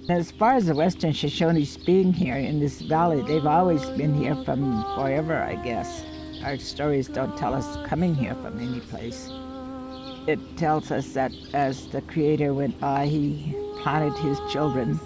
As far as the Western Shoshones being here in this valley, they've always been here from forever, I guess. Our stories don't tell us coming here from any place. It tells us that as the Creator went by, He planted His children.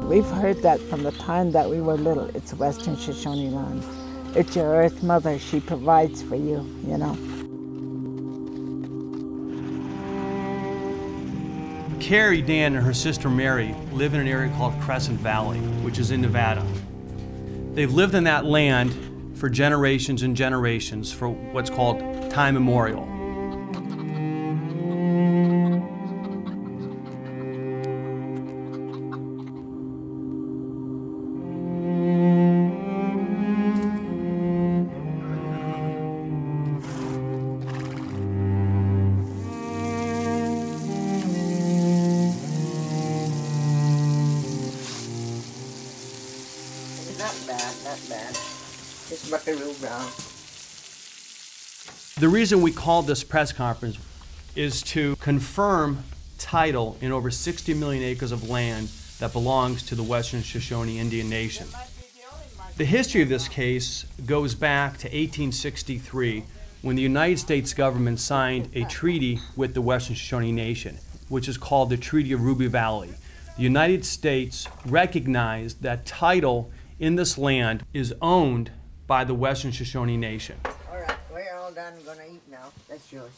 We've heard that from the time that we were little. It's Western Shoshone land. It's your Earth Mother. She provides for you, you know. Carrie, Dan, and her sister Mary live in an area called Crescent Valley, which is in Nevada. They've lived in that land for generations and generations, for what's called time immemorial. Not bad. Just buckaroo brown. The reason we called this press conference is to confirm title in over 60 million acres of land that belongs to the Western Shoshone Indian Nation. The history of this case goes back to 1863, when the United States government signed a treaty with the Western Shoshone Nation, which is called the Treaty of Ruby Valley. The United States recognized that title in this land is owned by the Western Shoshone Nation. All right, we're all done. I'm gonna eat now. That's yours.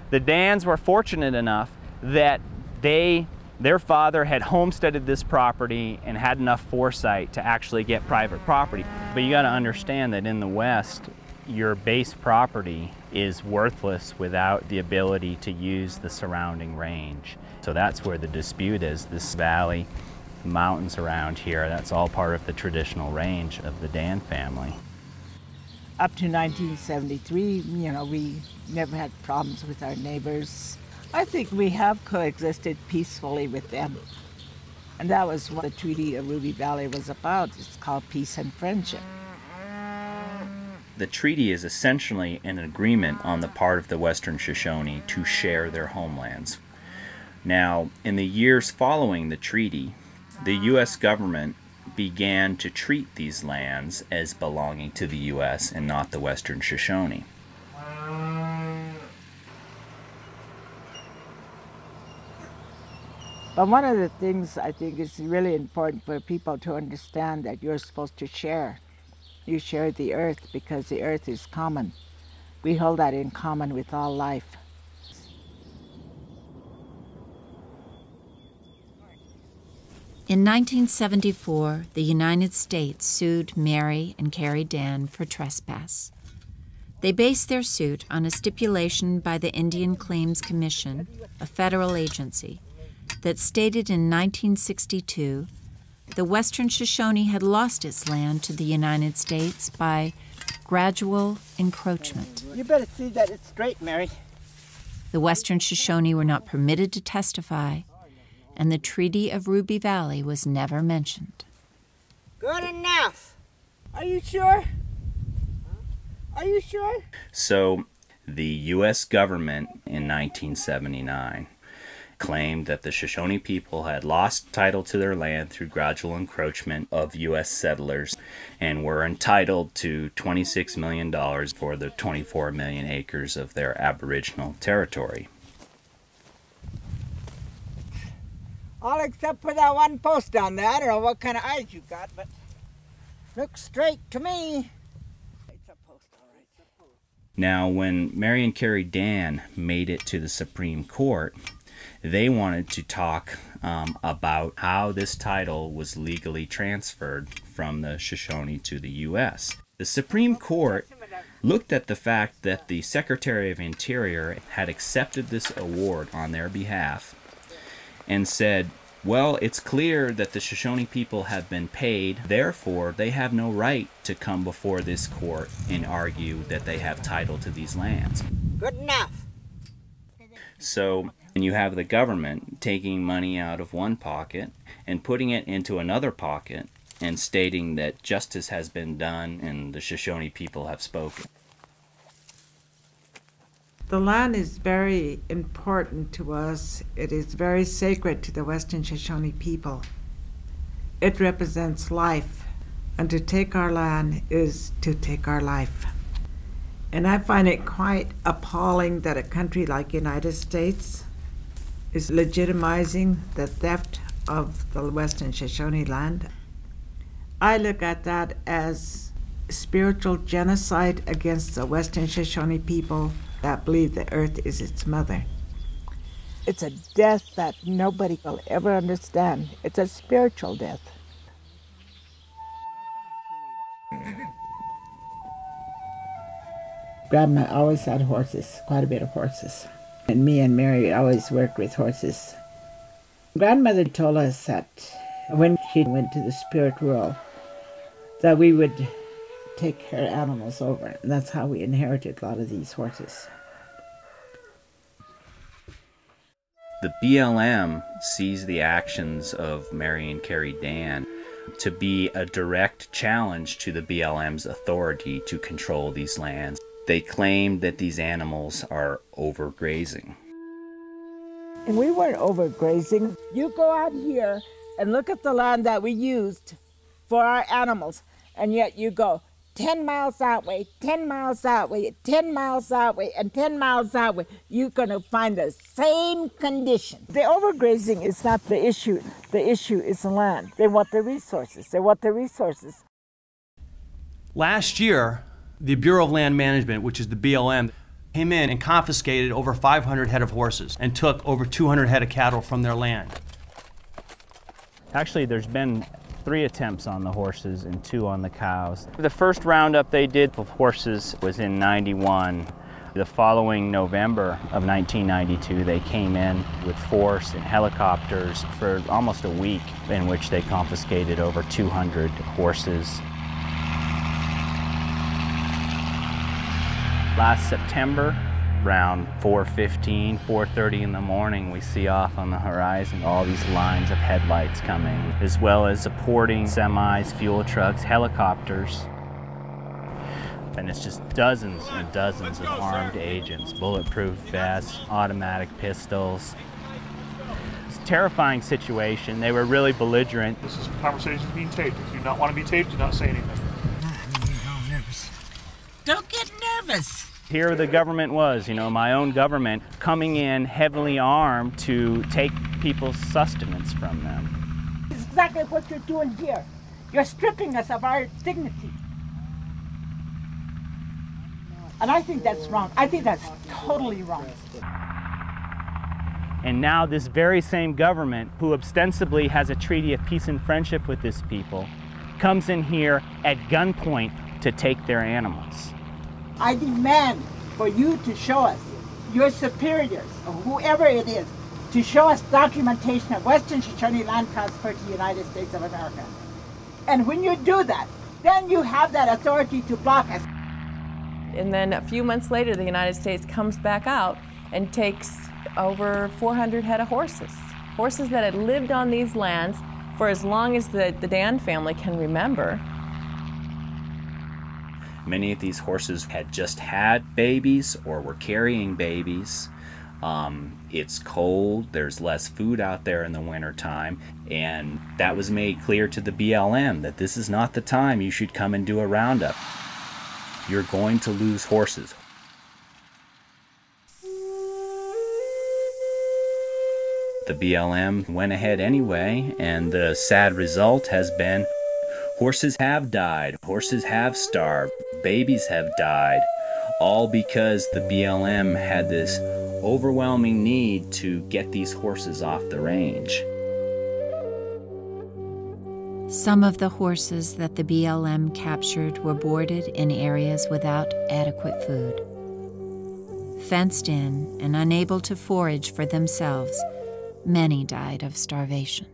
The Dans were fortunate enough that their father had homesteaded this property and had enough foresight to actually get private property. But you got to understand that in the West, your base property is worthless without the ability to use the surrounding range. So that's where the dispute is. This valley, mountains around here, that's all part of the traditional range of the Dan family. Up to 1973, you know, we never had problems with our neighbors. I think we have coexisted peacefully with them. And that was what the Treaty of Ruby Valley was about. It's called peace and friendship. The treaty is essentially an agreement on the part of the Western Shoshone to share their homelands. Now, in the years following the treaty, the U.S. government began to treat these lands as belonging to the U.S. and not the Western Shoshone. But one of the things I think is really important for people to understand that you're supposed to share. You share the earth because the earth is common. We hold that in common with all life. In 1974, the United States sued Mary and Carrie Dann for trespass. They based their suit on a stipulation by the Indian Claims Commission, a federal agency, that stated in 1962 the Western Shoshone had lost its land to the United States by gradual encroachment. You better see that it's straight, Mary. The Western Shoshone were not permitted to testify, and the Treaty of Ruby Valley was never mentioned. Good enough. Are you sure? Are you sure? So, the U.S. government in 1979 claimed that the Shoshone people had lost title to their land through gradual encroachment of U.S. settlers and were entitled to $26 million for the 24 million acres of their Aboriginal territory. All except for that one post down there. I don't know what kind of eyes you got, but looks straight to me. It's a post, all right. It's a post. Now, when Mary and Carrie Dann made it to the Supreme Court, they wanted to talk about how this title was legally transferred from the Shoshone to the U.S. The Supreme Court looked at the fact that the Secretary of Interior had accepted this award on their behalf and said, well, it's clear that the Shoshone people have been paid, therefore they have no right to come before this court and argue that they have title to these lands. Good enough. So, and you have the government taking money out of one pocket and putting it into another pocket and stating that justice has been done and the Shoshone people have spoken. The land is very important to us. It is very sacred to the Western Shoshone people. It represents life, and to take our land is to take our life. And I find it quite appalling that a country like the United States is legitimizing the theft of the Western Shoshone land. I look at that as spiritual genocide against the Western Shoshone people that believe the earth is its mother. It's a death that nobody will ever understand. It's a spiritual death. Grandma always had horses, quite a bit of horses. And me and Mary always worked with horses. Grandmother told us that when she went to the spirit world, that we would take her animals over. And that's how we inherited a lot of these horses. The BLM sees the actions of Mary and Carrie Dann to be a direct challenge to the BLM's authority to control these lands. They claim that these animals are overgrazing. And we weren't overgrazing. You go out here and look at the land that we used for our animals, and yet you go 10 miles that way, 10 miles that way, 10 miles that way, and 10 miles that way. You're going to find the same condition. The overgrazing is not the issue. The issue is the land. They want the resources. They want the resources. Last year, the Bureau of Land Management, which is the BLM, came in and confiscated over 500 head of horses and took over 200 head of cattle from their land. Actually, there's been 3 attempts on the horses and 2 on the cows. The first roundup they did of horses was in '91. The following November of 1992, they came in with force and helicopters for almost a week, in which they confiscated over 200 horses. Last September, around 4:15, 4:30 in the morning, we see off on the horizon all these lines of headlights coming, as well as supporting semis, fuel trucks, helicopters. And it's just dozens and dozens of armed agents, bulletproof vests, automatic pistols. It's a terrifying situation. They were really belligerent. This is conversations being taped. If you do not want to be taped, do not say anything. Don't get nervous. Here the government was, my own government, coming in heavily armed to take people's sustenance from them. It's exactly what you're doing here. You're stripping us of our dignity. And I think that's wrong. I think that's totally wrong. And now this very same government, who ostensibly has a treaty of peace and friendship with this people, comes in here at gunpoint to take their animals. I demand for you to show us, your superiors, or whoever it is, to show us documentation of Western Shoshone land transfer to the United States of America. And when you do that, then you have that authority to block us. And then a few months later, the United States comes back out and takes over 400 head of horses. Horses that had lived on these lands for as long as the Dann family can remember. Many of these horses had just had babies or were carrying babies. It's cold, there's less food out there in the wintertime, and that was made clear to the BLM that this is not the time you should come and do a roundup. You're going to lose horses. The BLM went ahead anyway, and the sad result has been horses have died, horses have starved, babies have died, all because the BLM had this overwhelming need to get these horses off the range. Some of the horses that the BLM captured were boarded in areas without adequate food. Fenced in and unable to forage for themselves, many died of starvation.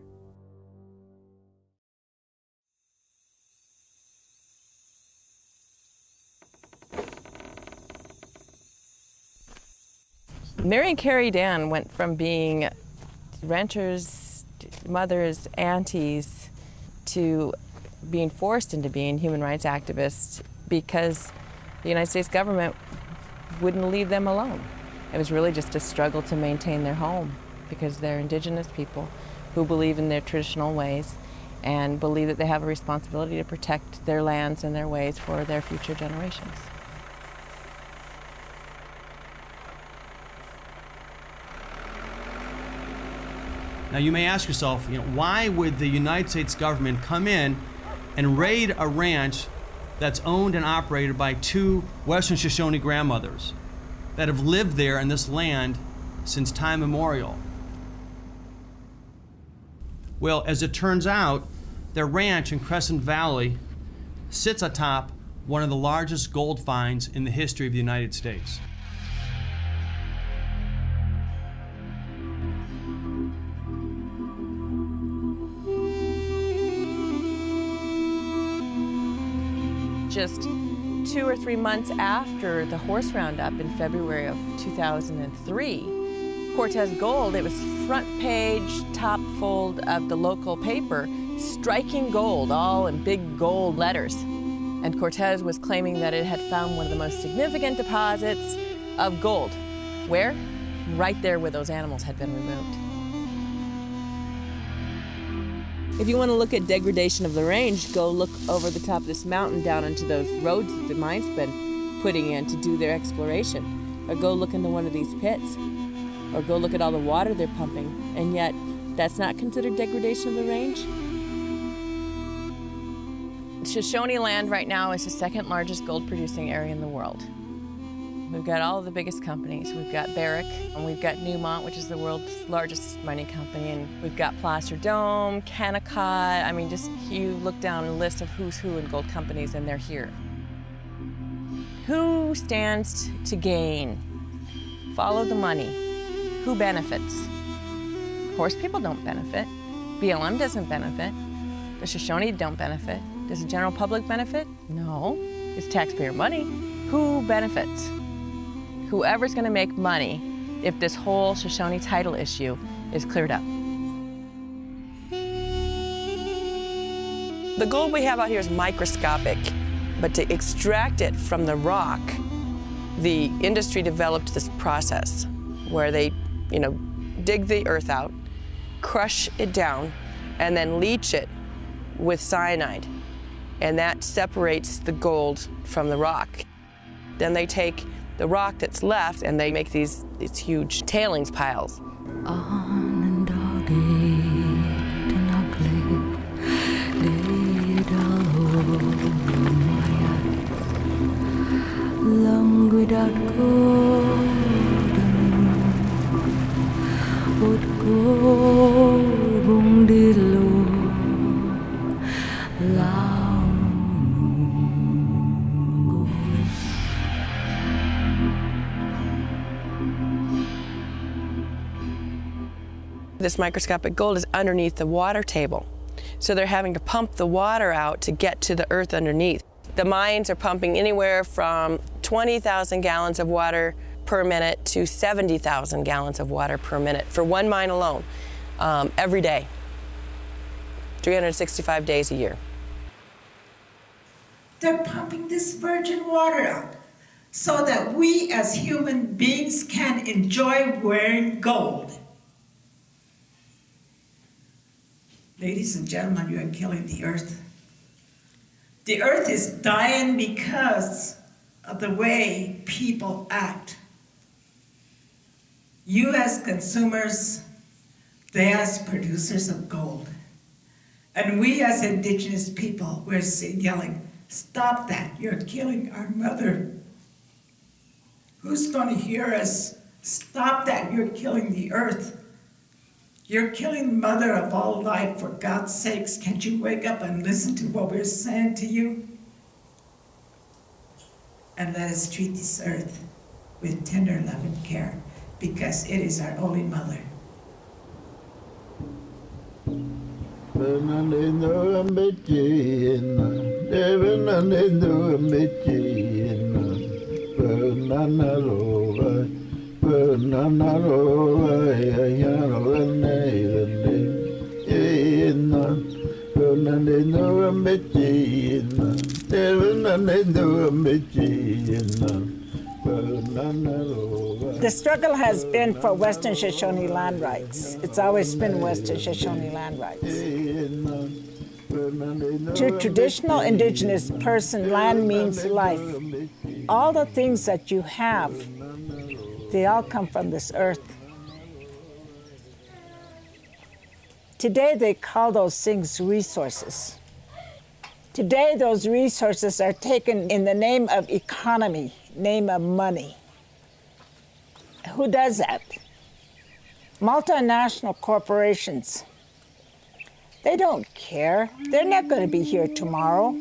Mary and Carrie Dann went from being renters, mothers, aunties, to being forced into being human rights activists because the United States government wouldn't leave them alone. It was really just a struggle to maintain their home because they're indigenous people who believe in their traditional ways and believe that they have a responsibility to protect their lands and their ways for their future generations. Now you may ask yourself, why would the United States government come in and raid a ranch that's owned and operated by two Western Shoshone grandmothers that have lived there in this land since time immemorial? Well, as it turns out, their ranch in Crescent Valley sits atop one of the largest gold finds in the history of the United States. Just 2 or 3 months after the horse roundup in February of 2003, Cortez Gold, it was front page, top fold of the local paper, striking gold, all in big gold letters. And Cortez was claiming that it had found one of the most significant deposits of gold. Where? Right there where those animals had been removed. If you want to look at degradation of the range, go look over the top of this mountain down into those roads that the mine's been putting in to do their exploration. Or go look into one of these pits. Or go look at all the water they're pumping. And yet, that's not considered degradation of the range? Shoshone land right now is the second largest gold producing area in the world. We've got all of the biggest companies. We've got Barrick, and we've got Newmont, which is the world's largest mining company, and we've got Placer Dome, Kennecott. I mean, just you look down a list of who's who in gold companies, and they're here. Who stands to gain? Follow the money. Who benefits? Horse people don't benefit. BLM doesn't benefit. The Shoshone don't benefit. Does the general public benefit? No. It's taxpayer money. Who benefits? Whoever's going to make money if this whole Shoshone title issue is cleared up. The gold we have out here is microscopic, but to extract it from the rock, the industry developed this process where they, dig the earth out, crush it down, and then leach it with cyanide. And that separates the gold from the rock. Then they take the rock that's left and they make these huge tailings piles. This microscopic gold is underneath the water table. So they're having to pump the water out to get to the earth underneath. The mines are pumping anywhere from 20,000 gallons of water per minute to 70,000 gallons of water per minute for one mine alone, every day, 365 days a year. They're pumping this virgin water out so that we as human beings can enjoy wearing gold. Ladies and gentlemen, you are killing the earth. The earth is dying because of the way people act. You as consumers, they as producers of gold. And we as indigenous people, we're yelling, stop that, you're killing our mother. Who's going to hear us? Stop that, you're killing the earth. You're killing mother of all life, for God's sakes. Can't you wake up and listen to what we're saying to you? And let us treat this earth with tender love and care, because it is our only mother. The struggle has been for Western Shoshone land rights. It's always been Western Shoshone land rights. To a traditional indigenous person, land means life. All the things that you have, they all come from this earth. Today they call those things resources. Today those resources are taken in the name of economy, name of money. Who does that? Multinational corporations. They don't care. They're not going to be here tomorrow.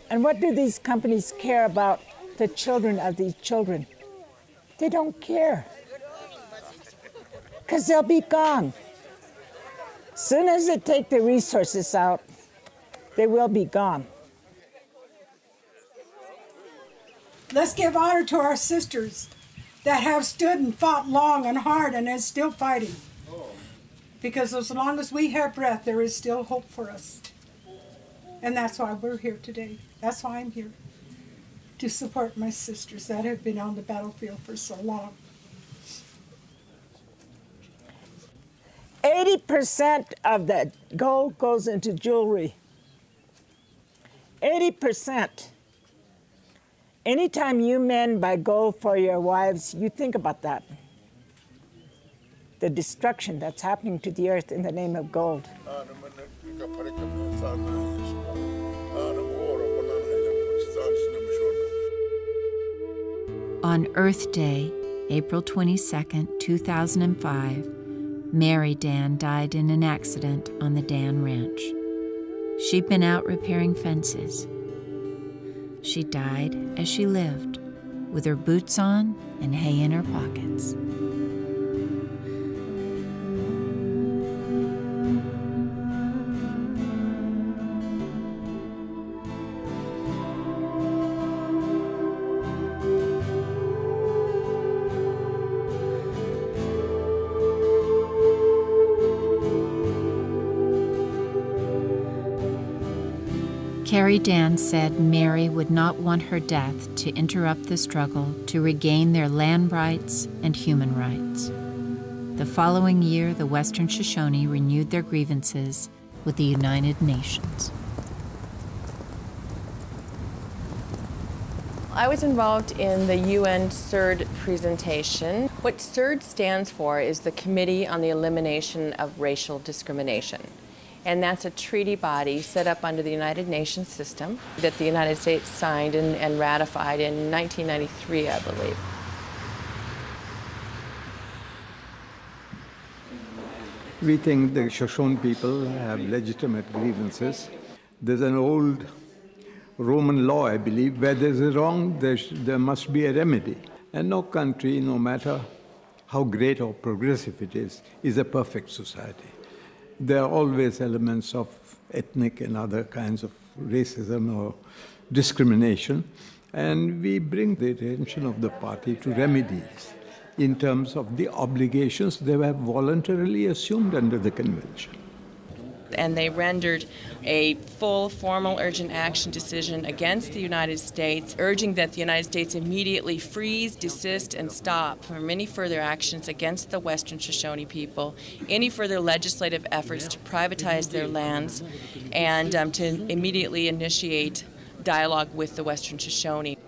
And what do these companies care about the children of these children? They don't care. Because they'll be gone. Soon as they take the resources out, they will be gone. Let's give honor to our sisters that have stood and fought long and hard and is still fighting. Because as long as we have breath, there is still hope for us. And that's why we're here today. That's why I'm here, to support my sisters that have been on the battlefield for so long. 80% of the gold goes into jewelry. 80%. Anytime you men buy gold for your wives, you think about that. The destruction that's happening to the earth in the name of gold. On Earth Day, April 22, 2005, Mary Dann died in an accident on the Dann Ranch. She'd been out repairing fences. She died as she lived, with her boots on and hay in her pockets. Carrie Dann said Mary would not want her death to interrupt the struggle to regain their land rights and human rights. The following year, the Western Shoshone renewed their grievances with the United Nations. I was involved in the UN CERD presentation. What CERD stands for is the Committee on the Elimination of Racial Discrimination. And that's a treaty body set up under the United Nations system that the United States signed and ratified in 1993, I believe. We think the Shoshone people have legitimate grievances. There's an old Roman law, I believe, where there's a wrong, there must be a remedy. And no country, no matter how great or progressive it is a perfect society. There are always elements of ethnic and other kinds of racism or discrimination, and we bring the attention of the party to remedies in terms of the obligations they have voluntarily assumed under the convention. And they rendered a full, formal, urgent action decision against the United States, urging that the United States immediately freeze, desist, and stop from any further actions against the Western Shoshone people, any further legislative efforts to privatize their lands, and to immediately initiate dialogue with the Western Shoshone.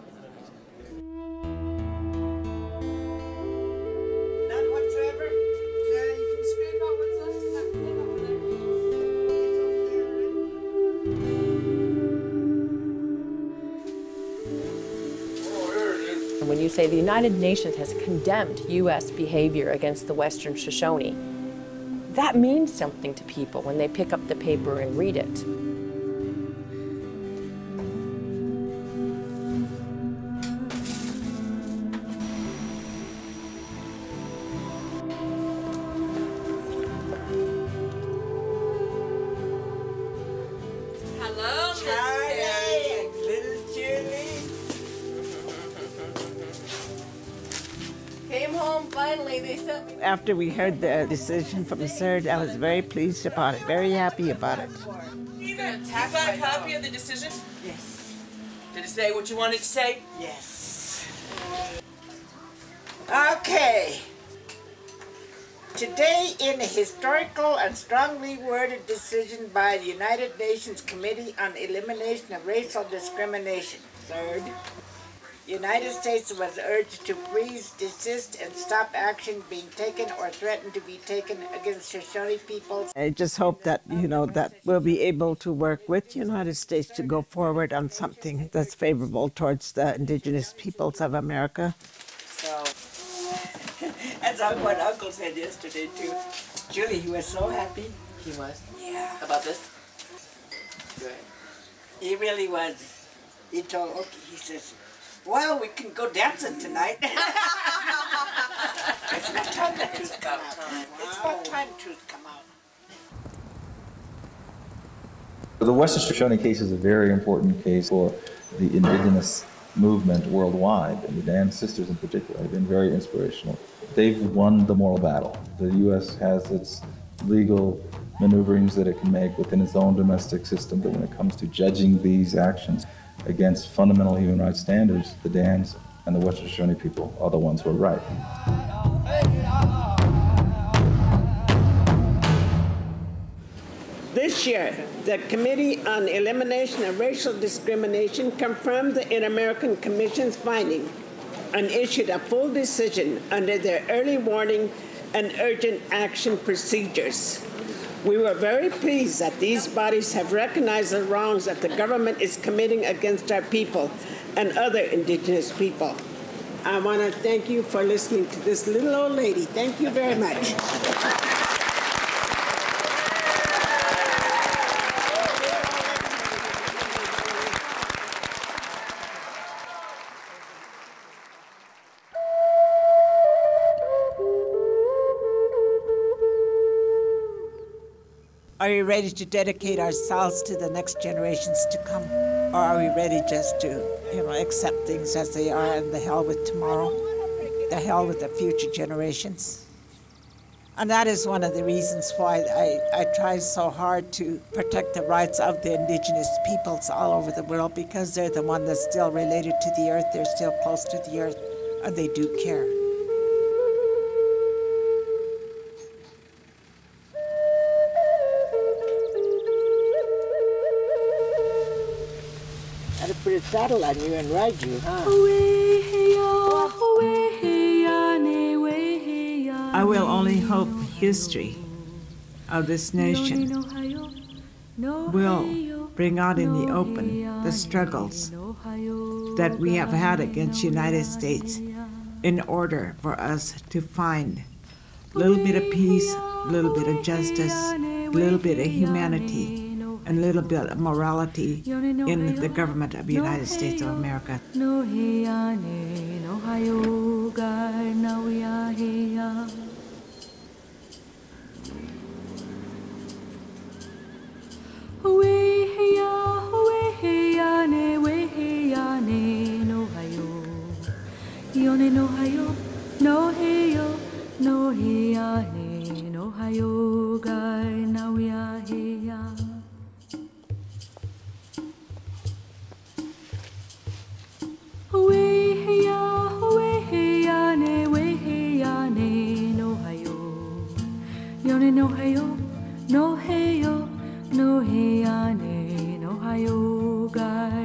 When you say the United Nations has condemned U.S. behavior against the Western Shoshone, that means something to people when they pick up the paper and read it. Hello, Charlie, little Julie. Came home finally. They said After we heard the decision from CERD, I was very pleased about it, very happy about it. You got a copy of the decision? Yes. Did it say what you wanted to say? Yes. Okay. Today, in a historical and strongly worded decision by the United Nations Committee on Elimination of Racial Discrimination, CERD, the United States was urged to freeze, desist, and stop action being taken or threatened to be taken against Shoshone peoples. I just hope that, that we'll be able to work with the United States to go forward on something that's favorable towards the indigenous peoples of America. So, that's what Uncle said yesterday, too. Julie, he was so happy. He was? Yeah. About this? Good. He really was. He told Oki, he says, well, we can go dancing tonight. It's about time the truth come out. It's about time the truth come out. The Western Shoshone case is a very important case for the indigenous movement worldwide, and the Dann sisters in particular have been very inspirational. They've won the moral battle. The U.S. has its legal maneuverings that it can make within its own domestic system, but when it comes to judging these actions against fundamental human rights standards, the Dans and the Western Shoshone people are the ones who are right. This year, the Committee on Elimination of Racial Discrimination confirmed the Inter-American Commission's finding and issued a full decision under their early warning and urgent action procedures. We were very pleased that these bodies have recognized the wrongs that the government is committing against our people and other indigenous people. I want to thank you for listening to this little old lady. Thank you very much. Are you ready to dedicate ourselves to the next generations to come? Or are we ready just to, accept things as they are and the hell with tomorrow? The hell with the future generations? And that is one of the reasons why I try so hard to protect the rights of the indigenous peoples all over the world, because they're the one that's still related to the earth, they're still close to the earth, and they do care. Put a saddle on you and ride you, huh? I will only hope history of this nation will bring out in the open the struggles that we have had against the United States in order for us to find a little bit of peace, a little bit of justice, a little bit of humanity, and a little bit of morality in the government of the United States of America. No heyo, no heyane, no hayo, guy.